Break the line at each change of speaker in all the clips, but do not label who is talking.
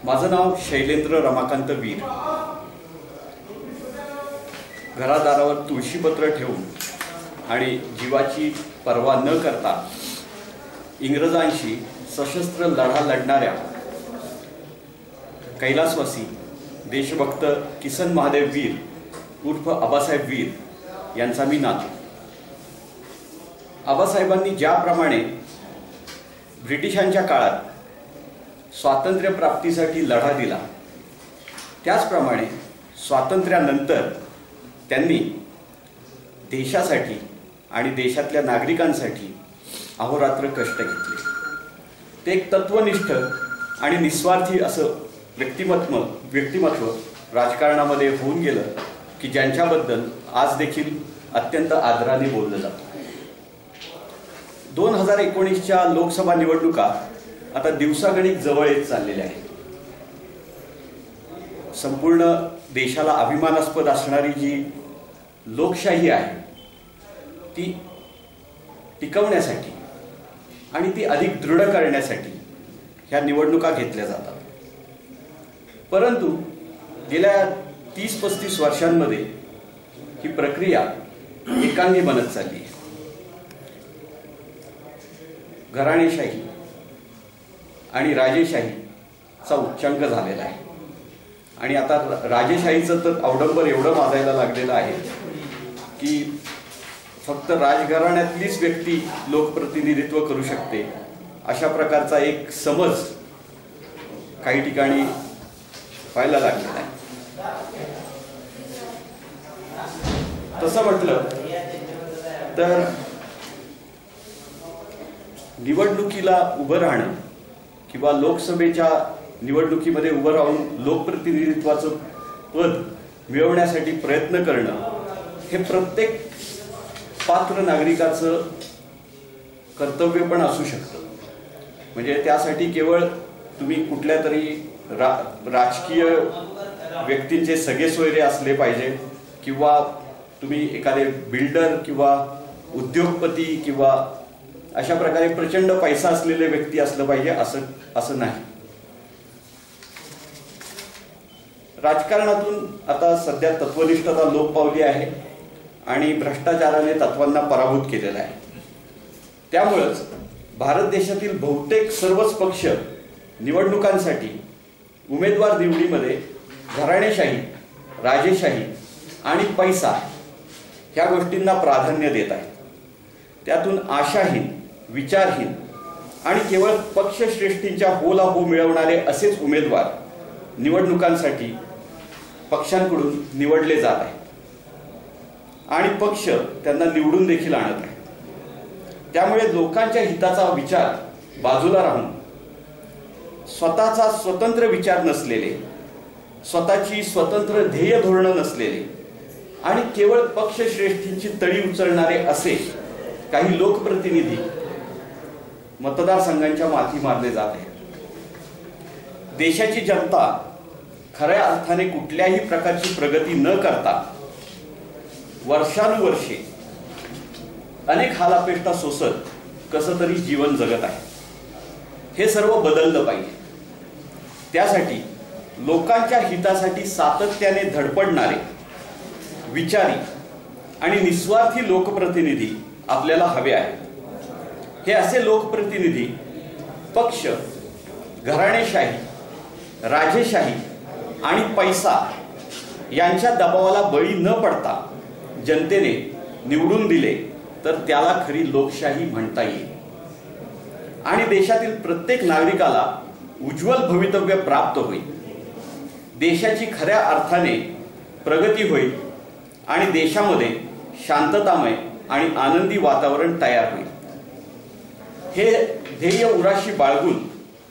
माझं नाव शैलेंद्र रमाकांत वीर। घरादारावर तुळशीपत्र ठेवून आणि जीवाची पर्वा न करता इंग्रजांशी सशस्त्र लढा लढणाऱ्या कैलासवासी देशभक्त किसन महादेव वीर उर्फ आबासाहेब वीर यांचा मी नातू। आबासाहेबांनी ज्याप्रमाणे ब्रिटिशांच्या काळात स्वातंत्र्य प्राप्तीसाठी लढा दिला, त्याचप्रमाणे स्वातंत्र्यानंतर त्यांनी देशासाठी आणि देशातल्या नागरिकांसाठी अहोरात्र कष्ट घेतले। ते एक तत्वनिष्ठ आणि निस्वार्थी असं व्यक्तिमत्व राजकारणामध्ये होऊन गेलं की ज्यांच्याबद्दल आज देखील अत्यंत आदराने बोललं जातं। 2019च्या लोकसभा निवडणुका आता दिवसागणिक जवळ येत चाललेल्या आहेत। संपूर्ण देशाला अभिमानास्पद असणारी जी लोकशाही आहे ती टिकवण्यासाठी आणि ती अधिक दृढ करण्यासाठी ह्या निवडणुका घेतल्या जातात। परंतु गेल्या 30-35 वर्षांमध्ये ही प्रक्रिया एकांगी बनत चालली आहे। घराणेशाही आणि राजेशाहीचा उच्चांक झालेला आहे आणि आता राजेशाहीचं तर अवडंबर एवढं माजायला लागलेलं आहे की फक्त राजघराण्यातलीच व्यक्ती लोकप्रतिनिधित्व करू शकते अशा प्रकारचा एक समज काही ठिकाणी व्हायला लागलेला आहे। तसं म्हटलं तर निवडणुकीला उभं राहणं किंवा लोकसभेच्या निवडणुकीमध्ये उभं राहून लोकप्रतिनिधित्वाचं पद मिळवण्यासाठी प्रयत्न करणं हे प्रत्येक पात्र नागरिकाचं कर्तव्य पण असू शकतं। म्हणजे त्यासाठी केवळ तुम्ही कुठल्या तरी राजकीय व्यक्तींचे सगेसोयरे असले पाहिजे किंवा तुम्ही एखादे बिल्डर किंवा उद्योगपती किंवा अशा प्रकारे प्रचंड पैसा असलेले व्यक्ती असलं पाहिजे असं नाही। राजकारणातून आता सध्या तत्वनिष्ठता लोप पावली आहे आणि भ्रष्टाचाराने तत्वांना पराभूत केलेला आहे। त्यामुळेच भारत देशातील बहुतेक सर्वच पक्ष निवडणुकांसाठी उमेदवार निवडीमध्ये घराणेशाही, राजेशाही आणि पैसा ह्या गोष्टींना प्राधान्य देत आहेत। त्यातून आशाहीन, विचारहीन आणि केवळ पक्षश्रेष्ठींच्या होला हो मिळवणारे असेच उमेदवार निवडणुकांसाठी पक्षांकडून निवडले जात आहेत आणि पक्ष त्यांना निवडून देखील आणत आहे। त्यामुळे लोकांच्या हिताचा विचार बाजूला राहून स्वतःचा स्वतंत्र विचार नसलेले, स्वतःची स्वतंत्र ध्येय धोरणं नसलेले आणि केवळ पक्षश्रेष्ठींची तळी उचलणारे असे काही लोकप्रतिनिधी मतदारसंघांच्या माथी मारले जात आहेत। देशाची जनता खऱ्या अर्थाने कुठल्याही प्रकारची प्रगती न करता वर्षानुवर्षे अनेक हालापेष्टा सोसत कसं तरी जीवन जगत आहे। हे सर्व बदललं पाहिजे। त्यासाठी लोकांच्या हितासाठी सातत्याने धडपडणारे, विचारी आणि निस्वार्थी लोकप्रतिनिधी आपल्याला हवे आहेत। हे असे लोकप्रतिनिधी पक्ष, घराणेशाही, राजेशाही आणि पैसा यांच्या दबावाला बळी न पडता जनतेने निवडून दिले तर त्याला खरी लोकशाही म्हणता येईल आणि देशातील प्रत्येक नागरिकाला उज्ज्वल भवितव्य प्राप्त होईल। देशाची खऱ्या अर्थाने प्रगती होईल आणि देशामध्ये शांततामय आणि आनंदी वातावरण तयार होईल। हे ध्येय उराशी बाळगून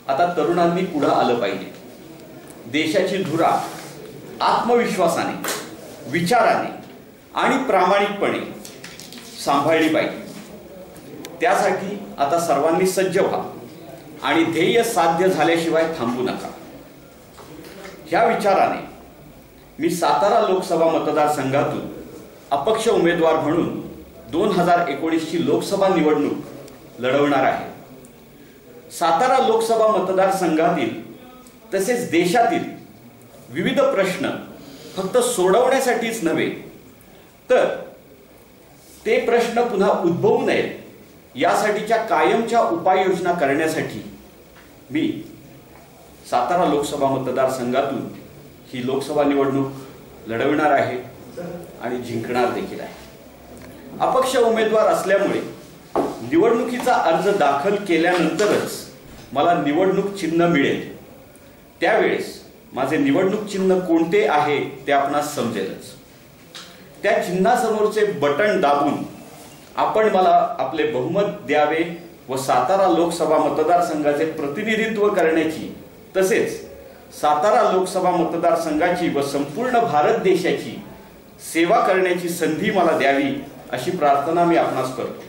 आता तरुणांनी पुढे आलं पाहिजे। देशाची धुरा आत्मविश्वासाने, विचाराने आणि प्रामाणिकपणे सांभाळली पाहिजे। त्यासाठी आता सर्वांनी सज्ज व्हा आणि ध्येय साध्य झाल्याशिवाय थांबू नका। ह्या विचाराने मी सातारा लोकसभा मतदारसंघातून अपक्ष उमेदवार म्हणून 2019ची लोकसभा निवडणूक लढवणार आहे। सातारा लोकसभा मतदारसंघातील तसेच देशातील विविध प्रश्न फक्त सोडवण्यासाठीच नव्हे तर ते प्रश्न पुन्हा उद्भवू नयेत यासाठीच्या कायमच्या उपाययोजना करण्यासाठी मी सातारा लोकसभा मतदारसंघातून ही लोकसभा निवडणूक लढविणार आहे आणि जिंकणार देखील आहे. अपक्ष उमेदवार असल्यामुळे निवडणुकीचा अर्ज दाखल केल्यानंतरच मला निवडणूक चिन्ह मिळेल. त्यावेळेस माझे निवडणूक चिन्ह कोणते आहे ते आपणास समजेलच. त्या चिन्हासमोरचे बटन दाबून आपण मला आपले बहुमत द्यावे व सातारा लोकसभा मतदारसंघाचे प्रतिनिधित्व करण्याची तसेच सातारा लोकसभा मतदारसंघाची व संपूर्ण भारत देशाची सेवा करण्याची संधी मला द्यावी अशी प्रार्थना मी आपणास करतो.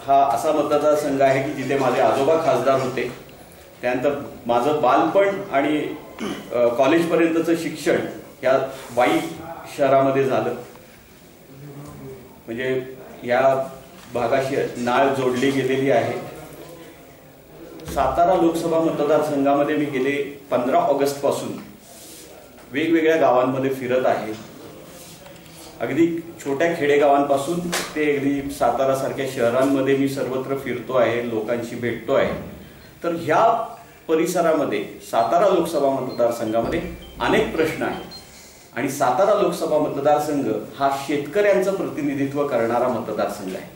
हा असा मतदारसंघ आहे की जिथे माझे आजोबा खासदार होते. त्यानंतर माझं बालपण आणि कॉलेजपर्यंतचं शिक्षण या वाई शहरामध्ये झालं. म्हणजे या भागाशी नाळ जोडली गेलेली आहे. सातारा लोकसभा मतदारसंघामध्ये मी गेले 15 ऑगस्ट पासून वेगवेगळ्या गावांमध्ये फिरत आहे. अगदी छोट्या खेडेगावांपासून ते अगदी सातारा सारख्या शहरांमध्ये मी सर्वत्र फिरतो आहे, लोकांशी भेटतो आहे. तर ह्या परिसरामध्ये सातारा लोकसभा मतदारसंघामध्ये अनेक प्रश्न आहेत आणि सातारा लोकसभा मतदारसंघ हा शेतकऱ्यांचं प्रतिनिधित्व करणारा मतदारसंघ आहे.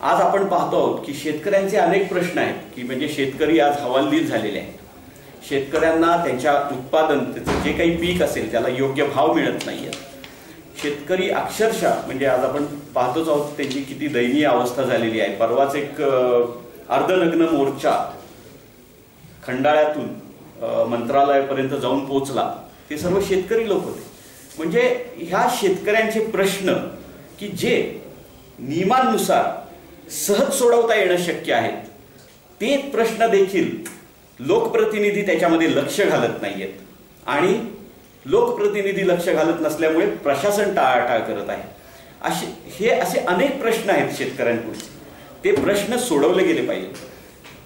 आज आपण पाहतो आहोत की शेतकऱ्यांचे अनेक प्रश्न आहेत की म्हणजे शेतकरी आज हवालदिल झालेले आहेत. शेतकऱ्यांना त्यांच्या उत्पादन त्याचं जे काही पीक असेल त्याला योग्य भाव मिळत नाहीये. शेतकरी अक्षरशः म्हणजे आज आपण पाहतोच आहोत त्यांची किती दयनीय अवस्था झालेली आहे. परवाच एक अर्धनग्न मोर्चा खंडाळ्यातून मंत्रालयापर्यंत जाऊन पोहोचला. ते सर्व शेतकरी लोक होते. म्हणजे ह्या शेतकऱ्यांचे प्रश्न की जे नियमानुसार सहज सोडवता येणं शक्य आहेत ते प्रश्न देखील लोकप्रतिनिधी त्याच्यामध्ये लक्ष घालत नाहीयेत आणि लोकप्रतिनिधी लक्ष घालत नसल्यामुळे प्रशासन टाळाटाळ करत आहे. हे असे अनेक प्रश्न आहेत शेतकऱ्यांपुढे. ते प्रश्न सोडवले गेले पाहिजे.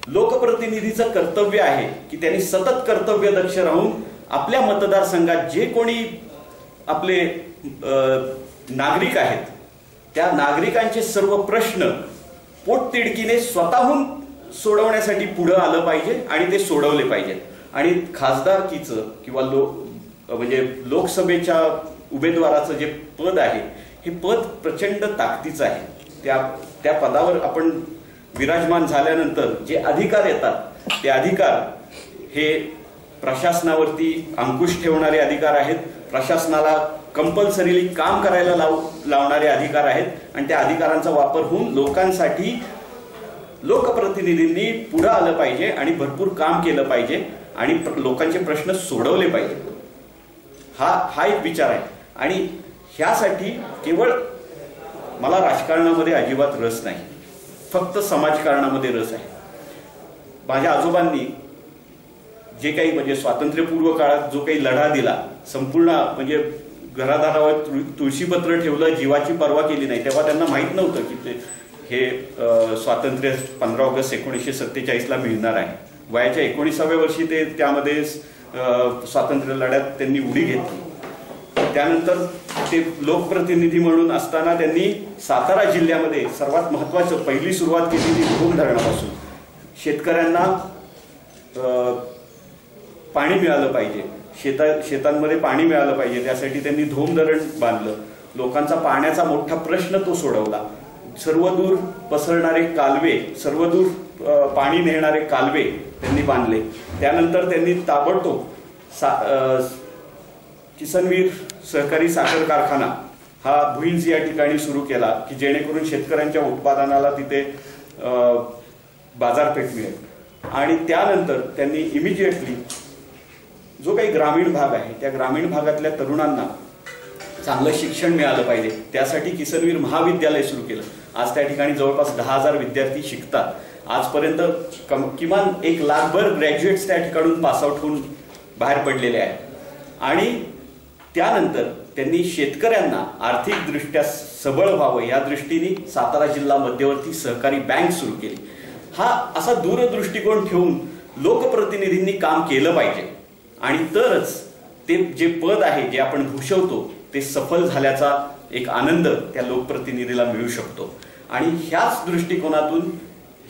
लोकप्रतिनिधीचं कर्तव्य आहे की त्यांनी सतत कर्तव्य दक्ष राहून आपल्या मतदारसंघात जे कोणी आपले नागरिक आहेत त्या नागरिकांचे सर्व प्रश्न पोटतिडकीने स्वतःहून सोडवण्यासाठी पुढे आलं पाहिजे आणि ते सोडवले पाहिजेत. आणि खासदारकीचं किंवा म्हणजे लोकसभेच्या उमेदवाराचं जे पद आहे हे पद प्रचंड ताकदीचं आहे. त्या पदावर आपण विराजमान झाल्यानंतर जे अधिकार येतात ते अधिकार हे प्रशासनावरती अंकुश ठेवणारे अधिकार आहेत. प्रशासनाला कंपल्सरीली काम करायला लावणारे अधिकार आहेत आणि त्या अधिकारांचा वापर होऊन लोकांसाठी लोकप्रतिनिधींनी पुढे आलं पाहिजे आणि भरपूर काम केलं पाहिजे आणि लोकांचे प्रश्न सोडवले पाहिजे. हा एक विचार आहे. आणि ह्यासाठी केवळ मला राजकारणामध्ये अजिबात रस नाही, फक्त समाजकारणामध्ये रस आहे. माझ्या आजोबांनी जे काही म्हणजे स्वातंत्र्यपूर्व काळात जो काही लढा दिला, संपूर्ण म्हणजे घरादारावर तुळशीपत्र ठेवलं, जीवाची पर्वा केली नाही, तेव्हा त्यांना माहीत नव्हतं की हे स्वातंत्र्य 15 ऑगस्ट 1947ला मिळणार आहे. वयाच्या 19व्या वर्षी ते त्यामध्ये स्वातंत्र्य लढ्यात त्यांनी उडी घेतली. त्यानंतर ते लोकप्रतिनिधी म्हणून असताना त्यांनी सातारा जिल्ह्यामध्ये सर्वात महत्त्वाचं पहिली सुरुवात केली ती धोम धरणापासून. शेतकऱ्यांना पाणी मिळालं पाहिजे, शेतांमध्ये पाणी मिळालं पाहिजे, त्यासाठी त्यांनी धोम धरण बांधलं. लोकांचा पाण्याचा मोठा प्रश्न तो सोडवला. सर्वदूर पसरणारे कालवे, सर्वदूर पाणी नेणारे कालवे त्यांनी बांधले. त्यानंतर त्यांनी ताबडतोब किसनवीर सहकारी साखर कारखाना हा भुईंज या ठिकाणी सुरू केला की जेणेकरून शेतकऱ्यांच्या उत्पादनाला तिथे बाजारपेठ मिळेल. आणि त्यानंतर त्यांनी इमिजिएटली जो काही ग्रामीण भाग आहे त्या ग्रामीण भागातल्या तरुणांना चांगलं शिक्षण मिळालं पाहिजे, त्यासाठी किसनवीर महाविद्यालय सुरू केलं. आज त्या ठिकाणी जवळपास 10,000 विद्यार्थी शिकतात. आजपर्यंत किमान 1,00,000 ग्रॅज्युएट्स त्या ठिकाणून पासआउट होऊन बाहेर पडलेले आहेत. आणि त्यानंतर त्यांनी शेतकऱ्यांना आर्थिकदृष्ट्या सबळ व्हावं या दृष्टीने सातारा जिल्हा मध्यवर्ती सहकारी बँक सुरू केली. हा असा दूरदृष्टिकोन ठेवून लोकप्रतिनिधींनी काम केलं पाहिजे आणि तरच ते जे पद आहे जे आपण भूषवतो ते सफल झाल्याचा एक आनंद त्या लोकप्रतिनिधीला मिळू शकतो. आणि ह्याच दृष्टिकोनातून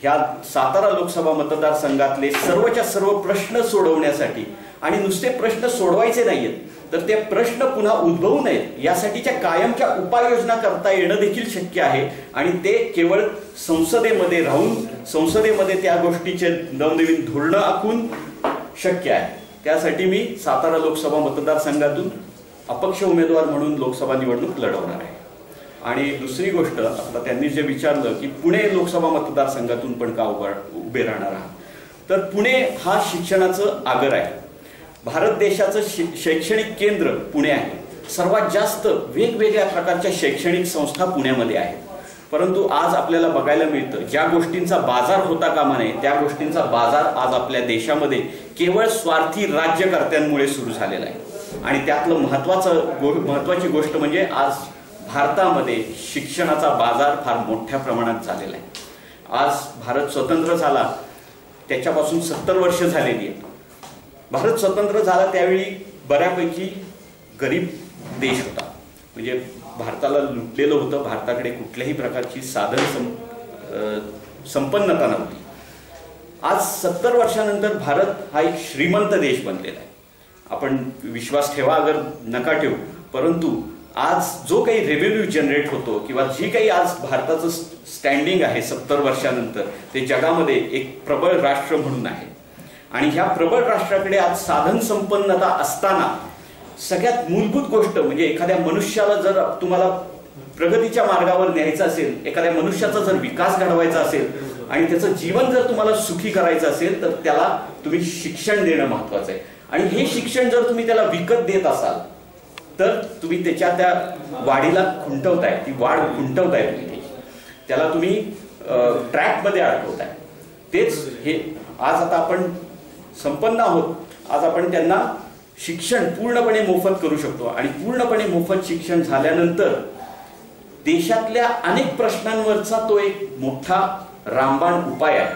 ह्या सातारा लोकसभा मतदारसंघातले सर्वच्या सर्व प्रश्न सोडवण्यासाठी, आणि नुसते प्रश्न सोडवायचे नाहीयेत तर ते प्रश्न पुन्हा उद्भवू नयेत यासाठीच्या कायमच्या उपाययोजना करता येणं देखील शक्य आहे. आणि ते केवळ संसदेमध्ये राहून संसदेमध्ये त्या गोष्टीचे नवनवीन धोरणं आखून शक्य आहे. त्यासाठी मी सातारा लोकसभा मतदारसंघातून अपक्ष उमेदवार म्हणून लोकसभा निवडणूक लढवणार आहे. आणि दुसरी गोष्ट, आता त्यांनी जे विचारलं की पुणे लोकसभा मतदारसंघातून पण का उभे राहणार आहात, तर पुणे हा शिक्षणाचं आगर आहे. भारत देशाचं शैक्षणिक केंद्र पुणे आहे. सर्वात जास्त वेगवेगळ्या प्रकारच्या शैक्षणिक संस्था पुण्यामध्ये आहेत. परंतु आज आपल्याला बघायला मिळतं ज्या गोष्टींचा बाजार होता कामा नये त्या गोष्टींचा बाजार आज आपल्या देशामध्ये केवळ स्वार्थी राज्यकर्त्यांमुळे सुरू झालेला आहे. आणि त्यातलं महत्वाची गोष्ट म्हणजे आज भारतामध्ये शिक्षणाचा बाजार फार मोठ्या प्रमाणात झालेला आहे. आज भारत स्वतंत्र झाला त्याच्यापासून 70 वर्ष झालेली आहे. भारत स्वतंत्र झाला त्यावेळी बऱ्यापैकी गरीब देश होता, म्हणजे भारताला लुटलेलं होतं. भारताकडे कुठल्याही प्रकारची संपन्नता नव्हती. आज 70 वर्षानंतर भारत हा एक श्रीमंत देश बनलेला आहे. आपण विश्वास ठेवा अगर नका ठेवू, परंतु आज जो काही रेव्हेन्यू जनरेट होतो किंवा जी काही आज भारताचं स्टँडिंग आहे 70 वर्षानंतर, ते जगामध्ये एक प्रबळ राष्ट्र म्हणून आहे. आणि ह्या प्रबळ राष्ट्राकडे आज साधन संपन्नता असताना सगळ्यात मूलभूत गोष्ट म्हणजे एखाद्या मनुष्याला जर तुम्हाला प्रगतीच्या मार्गावर न्यायचं असेल, एखाद्या मनुष्याचा जर विकास घडवायचा असेल आणि त्याचं जीवन जर तुम्हाला सुखी करायचं असेल तर त्याला तुम्ही शिक्षण देणं महत्वाचं आहे. आणि हे शिक्षण जर तुम्ही त्याला विकत देत असाल तर तुम्ही त्याच्या त्या वाढीला खुंटवताय, ती वाढ खुंटवताय, तुम्ही त्याला तुम्ही ट्रॅकमध्ये अडकवताय. तेच हे आज आता आपण संपन्न आहोत, आज आपण त्यांना शिक्षण पूर्णपणे मोफत करू शकतो. आणि पूर्णपणे मोफत शिक्षण झाल्यानंतर देशातल्या अनेक प्रश्नांवरचा तो एक मोठा रामबाण उपाय आहे.